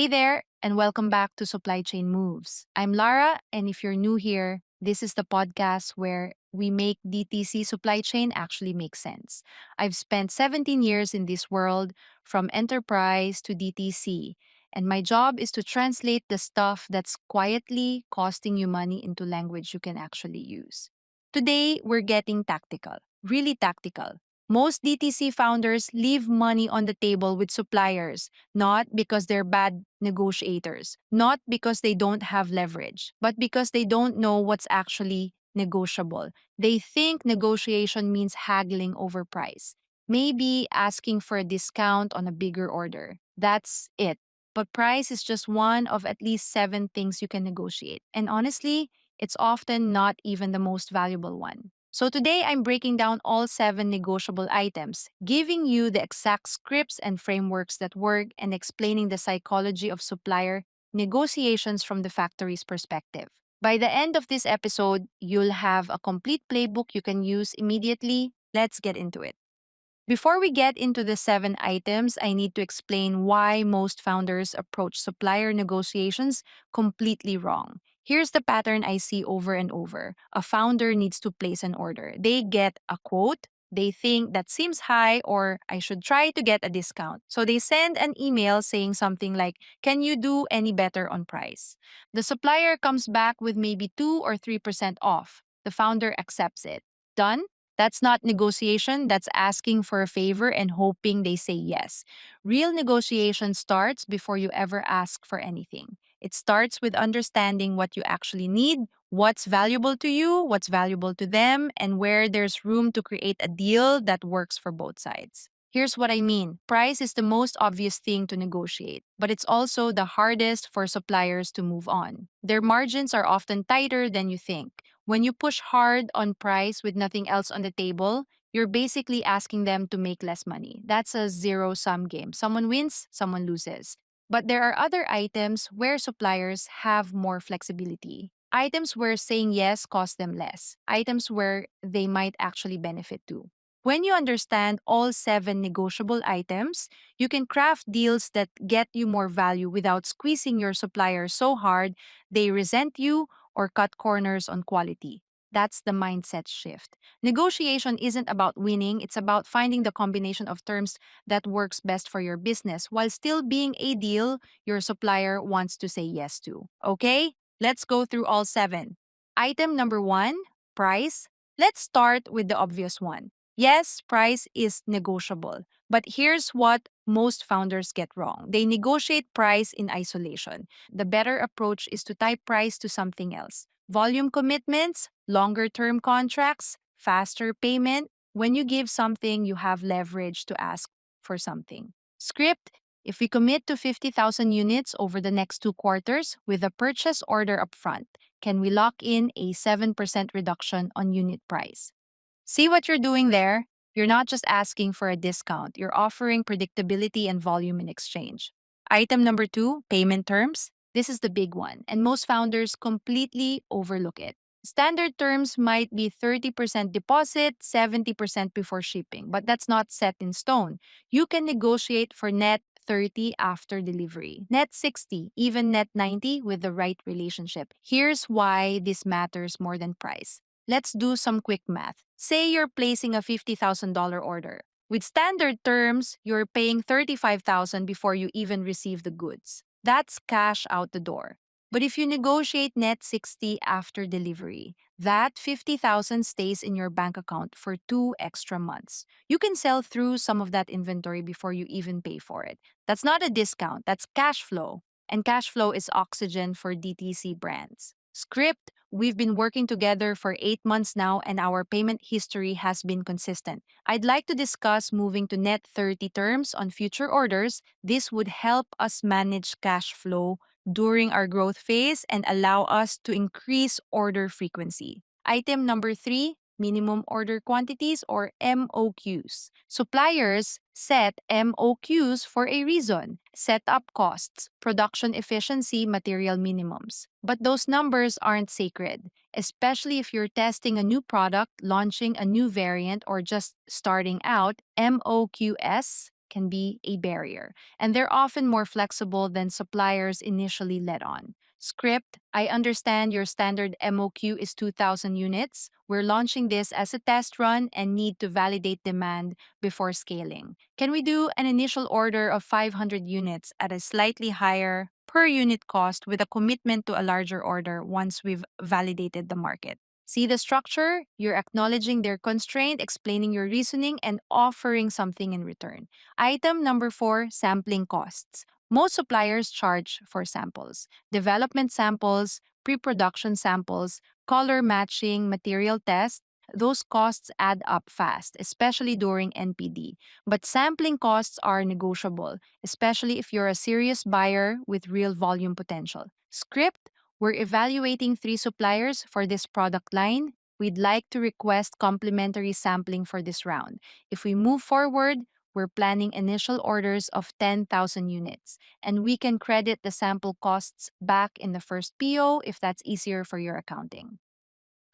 Hey there, and welcome back to Supply Chain Moves. I'm Lara, and if you're new here, this is the podcast where we make DTC supply chain actually make sense. I've spent 17 years in this world, from enterprise to DTC, and my job is to translate the stuff that's quietly costing you money into language you can actually use. Today, we're getting tactical, really tactical. Most DTC founders leave money on the table with suppliers not because they're bad negotiators, not because they don't have leverage, but because they don't know what's actually negotiable. They think negotiation means haggling over price, maybe asking for a discount on a bigger order. That's it. But price is just one of at least seven things you can negotiate. And honestly, it's often not even the most valuable one. So today I'm breaking down all seven negotiable items, giving you the exact scripts and frameworks that work and explaining the psychology of supplier negotiations from the factory's perspective. By the end of this episode, you'll have a complete playbook you can use immediately. Let's get into it. Before we get into the seven items, I need to explain why most founders approach supplier negotiations completely wrong. Here's the pattern I see over and over. A founder needs to place an order. They get a quote. They think that seems high, or I should try to get a discount. So they send an email saying something like, "Can you do any better on price?" The supplier comes back with maybe 2 or 3% off. The founder accepts it. Done? That's not negotiation, that's asking for a favor and hoping they say yes. Real negotiation starts before you ever ask for anything. It starts with understanding what you actually need, what's valuable to you, what's valuable to them, and where there's room to create a deal that works for both sides. Here's what I mean. Price is the most obvious thing to negotiate, but it's also the hardest for suppliers to move on. Their margins are often tighter than you think. When you push hard on price with nothing else on the table, you're basically asking them to make less money. That's a zero sum game. Someone wins, someone loses. But there are other items where suppliers have more flexibility. Items where saying yes costs them less. Items where they might actually benefit too. When you understand all seven negotiable items, you can craft deals that get you more value without squeezing your supplier so hard they resent you or cut corners on quality. That's the mindset shift. Negotiation isn't about winning, it's about finding the combination of terms that works best for your business while still being a deal your supplier wants to say yes to. Okay? Let's go through all seven. Item number one, price. Let's start with the obvious one. Yes, price is negotiable. But here's what most founders get wrong. They negotiate price in isolation. The better approach is to tie price to something else. Volume commitments, longer term contracts, faster payment. When you give something, you have leverage to ask for something. Script: if we commit to 50,000 units over the next 2 quarters with a purchase order upfront, can we lock in a 7% reduction on unit price? See what you're doing there? You're not just asking for a discount, you're offering predictability and volume in exchange. Item number two, payment terms. This is the big one, and most founders completely overlook it. Standard terms might be 30% deposit, 70% before shipping, but that's not set in stone. You can negotiate for net 30 after delivery, net 60, even net 90 with the right relationship. Here's why this matters more than price. Let's do some quick math. Say you're placing a $50,000 order. With standard terms, you're paying $35,000 before you even receive the goods. That's cash out the door. But if you negotiate net 60 after delivery, that 50,000 stays in your bank account for 2 extra months. You can sell through some of that inventory before you even pay for it. That's not a discount, that's cash flow. And cash flow is oxygen for DTC brands. Script: we've been working together for 8 months now, and our payment history has been consistent. I'd like to discuss moving to net 30 terms on future orders. This would help us manage cash flow during our growth phase and allow us to increase order frequency. Item number three, minimum order quantities or MOQs. Suppliers set MOQs for a reason: setup costs, production efficiency, material minimums. But those numbers aren't sacred, especially if you're testing a new product, launching a new variant, or just starting out. MOQs can be a barrier, and they're often more flexible than suppliers initially let on. Script, I understand your standard MOQ is 2,000 units. We're launching this as a test run and need to validate demand before scaling. Can we do an initial order of 500 units at a slightly higher per unit cost with a commitment to a larger order once we've validated the market? See the structure? You're acknowledging their constraint, explaining your reasoning, and offering something in return. Item number four, sampling costs. Most suppliers charge for samples, development samples, pre production samples, color matching, material tests. Those costs add up fast, especially during NPD. But sampling costs are negotiable, especially if you're a serious buyer with real volume potential. Script, we're evaluating three suppliers for this product line. We'd like to request complimentary sampling for this round. If we move forward, we're planning initial orders of 10,000 units, and we can credit the sample costs back in the first PO if that's easier for your accounting.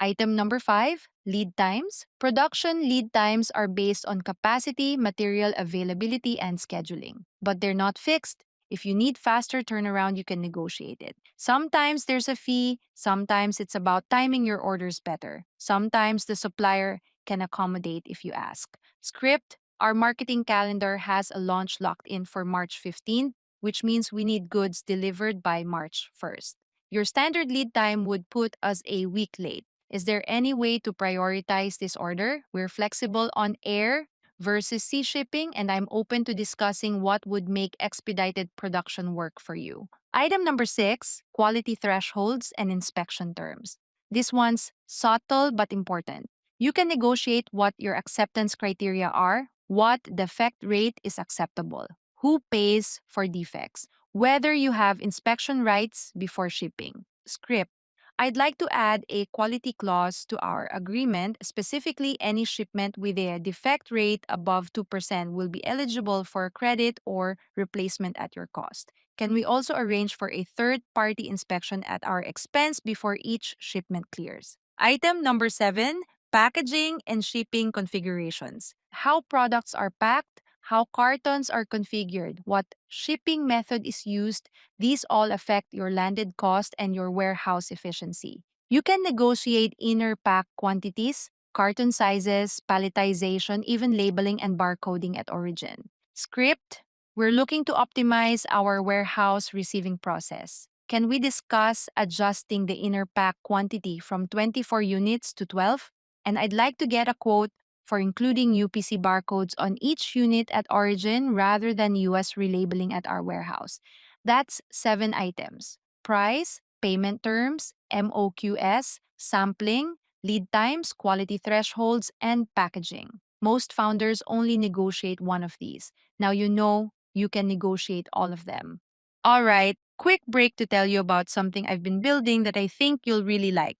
Item number five, lead times. Production lead times are based on capacity, material availability, and scheduling, but they're not fixed. If you need faster turnaround, you can negotiate it. Sometimes there's a fee, sometimes it's about timing your orders better. Sometimes the supplier can accommodate if you ask. Script, our marketing calendar has a launch locked in for March 15th, which means we need goods delivered by March 1st. Your standard lead time would put us a week late. Is there any way to prioritize this order? We're flexible on air versus sea shipping, and I'm open to discussing what would make expedited production work for you. Item number six, quality thresholds and inspection terms. This one's subtle but important. You can negotiate what your acceptance criteria are, what defect rate is acceptable, who pays for defects, whether you have inspection rights before shipping. Script, I'd like to add a quality clause to our agreement. Specifically, any shipment with a defect rate above 2% will be eligible for credit or replacement at your cost. Can we also arrange for a third party inspection at our expense before each shipment clears? Item number seven, packaging and shipping configurations. How products are packed, how cartons are configured, what shipping method is used, these all affect your landed cost and your warehouse efficiency. You can negotiate inner pack quantities, carton sizes, palletization, even labeling and barcoding at origin. Script, we're looking to optimize our warehouse receiving process. Can we discuss adjusting the inner pack quantity from 24 units to 12? And I'd like to get a quote for including UPC barcodes on each unit at origin rather than US relabeling at our warehouse. That's seven items: price, payment terms, MOQS, sampling, lead times, quality thresholds, and packaging. Most founders only negotiate one of these. Now you know you can negotiate all of them. All right, quick break to tell you about something I've been building that I think you'll really like.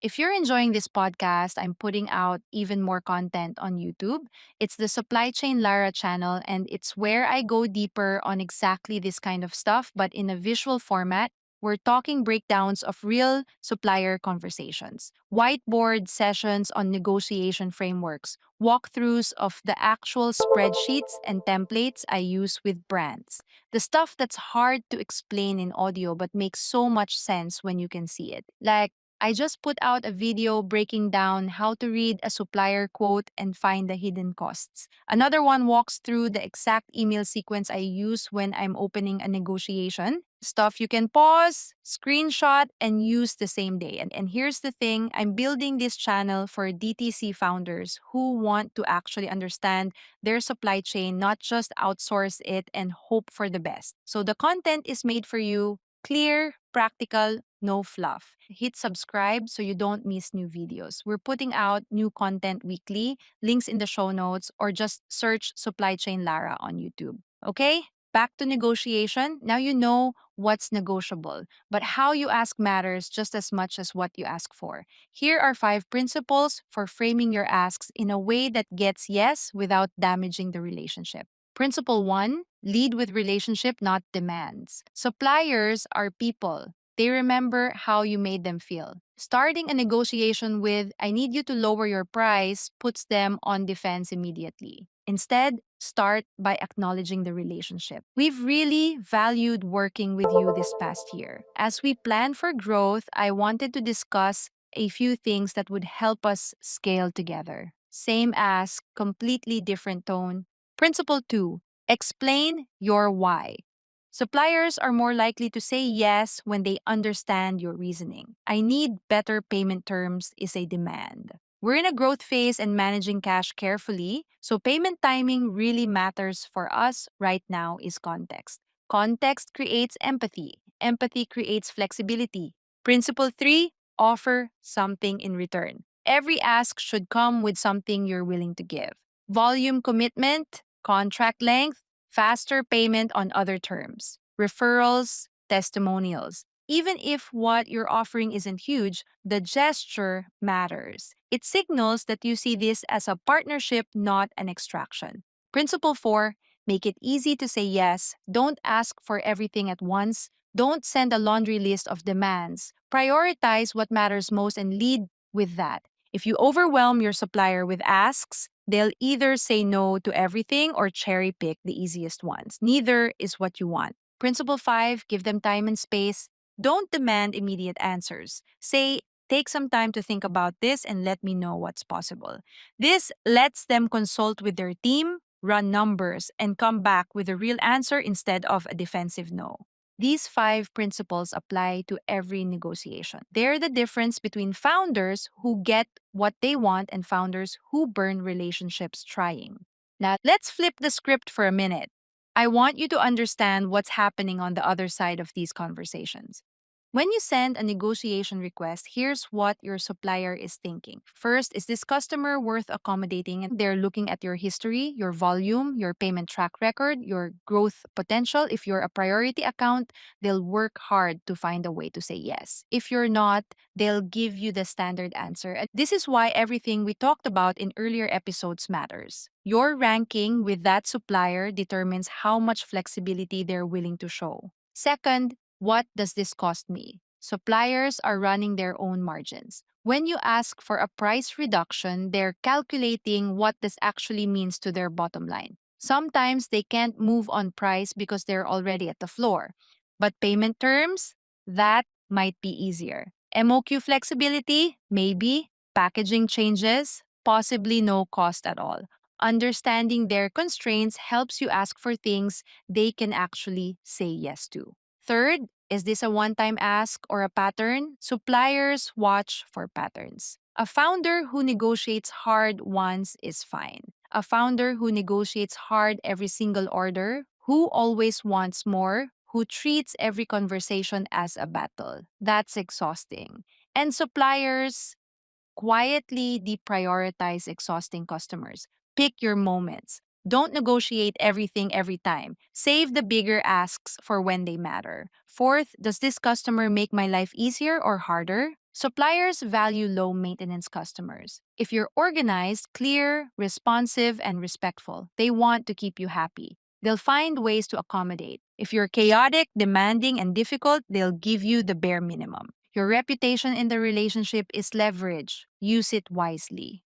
If you're enjoying this podcast, I'm putting out even more content on YouTube. It's the Supply Chain Lara channel, and it's where I go deeper on exactly this kind of stuff, but in a visual format. We're talking breakdowns of real supplier conversations, whiteboard sessions on negotiation frameworks, walkthroughs of the actual spreadsheets and templates I use with brands. The stuff that's hard to explain in audio but makes so much sense when you can see it. Like, I just put out a video breaking down how to read a supplier quote and find the hidden costs. Another one walks through the exact email sequence I use when I'm opening a negotiation. Stuff you can pause, screenshot, and use the same day. And here's the thing, I'm building this channel for DTC founders who want to actually understand their supply chain, not just outsource it and hope for the best. So the content is made for you. Clear, practical, no fluff. Hit subscribe so you don't miss new videos. We're putting out new content weekly, links in the show notes, or just search Supply Chain Lara on YouTube. Okay? Back to negotiation. Now you know what's negotiable, but how you ask matters just as much as what you ask for. Here are five principles for framing your asks in a way that gets yes without damaging the relationship. Principle one, lead with relationship, not demands. Suppliers are people. They remember how you made them feel. Starting a negotiation with, I need you to lower your price, puts them on defense immediately. Instead, start by acknowledging the relationship. We've really valued working with you this past year. As we plan for growth, I wanted to discuss a few things that would help us scale together. Same ask, completely different tone. Principle 2: explain your why. Suppliers are more likely to say yes when they understand your reasoning. I need better payment terms is a demand. We're in a growth phase and managing cash carefully, so payment timing really matters for us right now is context. Context creates empathy. Empathy creates flexibility. Principle 3: offer something in return. Every ask should come with something you're willing to give. Volume commitment, contract length, faster payment on other terms, referrals, testimonials. Even if what you're offering isn't huge, the gesture matters. It signals that you see this as a partnership, not an extraction. Principle 4: make it easy to say yes. Don't ask for everything at once. Don't send a laundry list of demands. Prioritize what matters most and lead with that. If you overwhelm your supplier with asks, they'll either say no to everything or cherry pick the easiest ones. Neither is what you want. Principle 5: give them time and space. Don't demand immediate answers. Say, take some time to think about this and let me know what's possible. This lets them consult with their team, run numbers, and come back with a real answer instead of a defensive no. These 5 principles apply to every negotiation. They're the difference between founders who get what they want and founders who burn relationships trying. Now, let's flip the script for a minute. I want you to understand what's happening on the other side of these conversations. When you send a negotiation request, here's what your supplier is thinking. First, is this customer worth accommodating? And they're looking at your history, your volume, your payment track record, your growth potential. If you're a priority account, they'll work hard to find a way to say yes. If you're not, they'll give you the standard answer. And this is why everything we talked about in earlier episodes matters. Your ranking with that supplier determines how much flexibility they're willing to show. Second, what does this cost me? Suppliers are running their own margins. When you ask for a price reduction, they're calculating what this actually means to their bottom line. Sometimes they can't move on price because they're already at the floor. But payment terms, that might be easier. MOQ flexibility, maybe. Packaging changes, possibly no cost at all. Understanding their constraints helps you ask for things they can actually say yes to. Third, is this a one-time ask or a pattern? Suppliers watch for patterns. A founder who negotiates hard once is fine. A founder who negotiates hard every single order, who always wants more, who treats every conversation as a battle. That's exhausting. And suppliers quietly deprioritize exhausting customers. Pick your moments. Don't negotiate everything every time. Save the bigger asks for when they matter. Fourth, does this customer make my life easier or harder? Suppliers value low maintenance customers. If you're organized, clear, responsive, and respectful, they want to keep you happy. They'll find ways to accommodate. If you're chaotic, demanding, and difficult, they'll give you the bare minimum. Your reputation in the relationship is leverage. Use it wisely.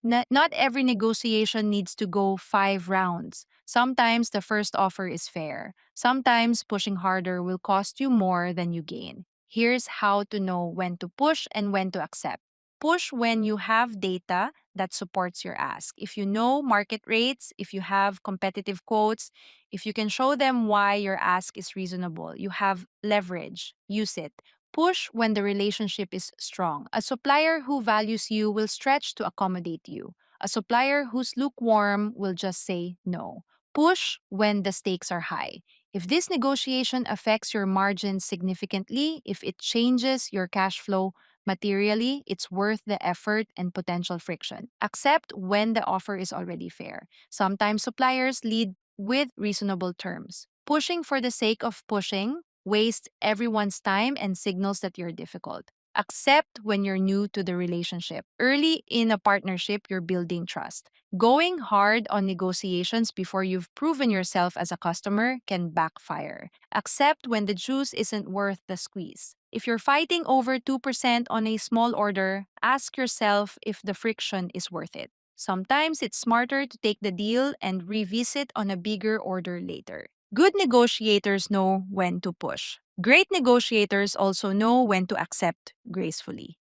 Not every negotiation needs to go 5 rounds. Sometimes the first offer is fair. Sometimes pushing harder will cost you more than you gain. Here's how to know when to push and when to accept. Push when you have data that supports your ask. If you know market rates, if you have competitive quotes, if you can show them why your ask is reasonable, you have leverage. Use it. Push when the relationship is strong. A supplier who values you will stretch to accommodate you. A supplier who's lukewarm will just say no. Push when the stakes are high. If this negotiation affects your margins significantly, if it changes your cash flow materially, it's worth the effort and potential friction. Accept when the offer is already fair. Sometimes suppliers lead with reasonable terms. Pushing for the sake of pushing wastes everyone's time and signals that you're difficult. Accept when you're new to the relationship. Early in a partnership, you're building trust. Going hard on negotiations before you've proven yourself as a customer can backfire. Accept when the juice isn't worth the squeeze. If you're fighting over 2% on a small order, ask yourself if the friction is worth it. Sometimes it's smarter to take the deal and revisit on a bigger order later. Good negotiators know when to push. Great negotiators also know when to accept gracefully.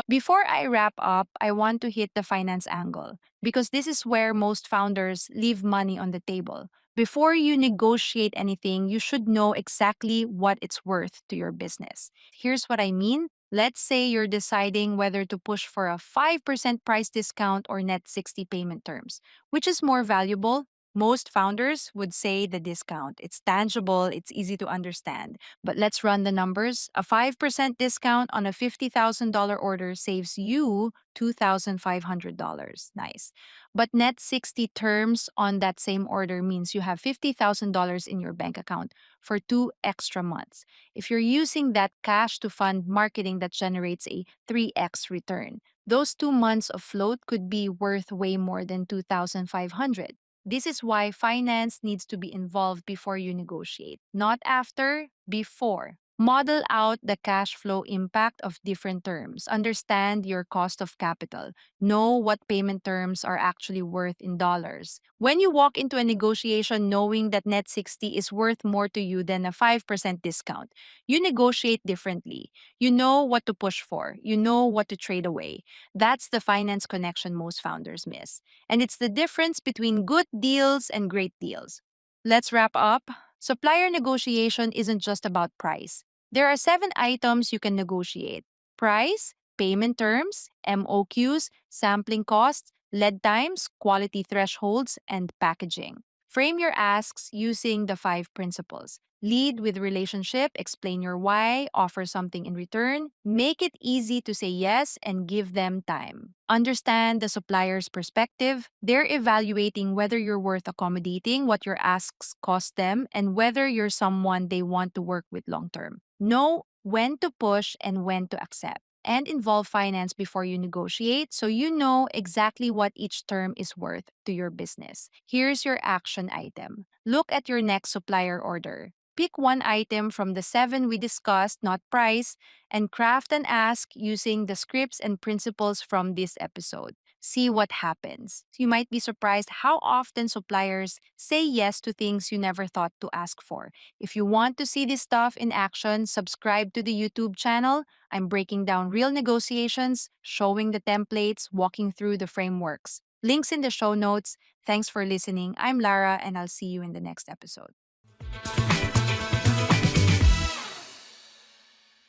Before I wrap up, I want to hit the finance angle because this is where most founders leave money on the table. Before you negotiate anything, you should know exactly what it's worth to your business. Here's what I mean. Let's say you're deciding whether to push for a 5% price discount or net 60 payment terms. Which is more valuable? Most founders would say the discount. It's tangible, it's easy to understand. But let's run the numbers. A 5% discount on a $50,000 order saves you $2,500. Nice. But net 60 terms on that same order means you have $50,000 in your bank account for 2 extra months. If you're using that cash to fund marketing that generates a 3x return, those 2 months of float could be worth way more than 2,500. This is why finance needs to be involved before you negotiate, not after, before. Model out the cash flow impact of different terms. Understand your cost of capital. Know what payment terms are actually worth in dollars. When you walk into a negotiation knowing that net 60 is worth more to you than a 5% discount, you negotiate differently. You know what to push for. You know what to trade away. That's the finance connection most founders miss. And it's the difference between good deals and great deals. Let's wrap up. Supplier negotiation isn't just about price. There are 7 items you can negotiate: price, payment terms, MOQs, sampling costs, lead times, quality thresholds, and packaging. Frame your asks using the 5 principles. Lead with relationship, explain your why, offer something in return, make it easy to say yes, and give them time. Understand the supplier's perspective. They're evaluating whether you're worth accommodating, what your asks cost them, and whether you're someone they want to work with long term. Know when to push and when to accept. And involve finance before you negotiate so you know exactly what each term is worth to your business. Here's your action item. Look at your next supplier order. Pick one item from the 7 we discussed, not price, and craft an ask using the scripts and principles from this episode. See what happens. You might be surprised how often suppliers say yes to things you never thought to ask for. If you want to see this stuff in action, subscribe to the YouTube channel. I'm breaking down real negotiations, showing the templates, walking through the frameworks. Links in the show notes. Thanks for listening. I'm Lara, and I'll see you in the next episode.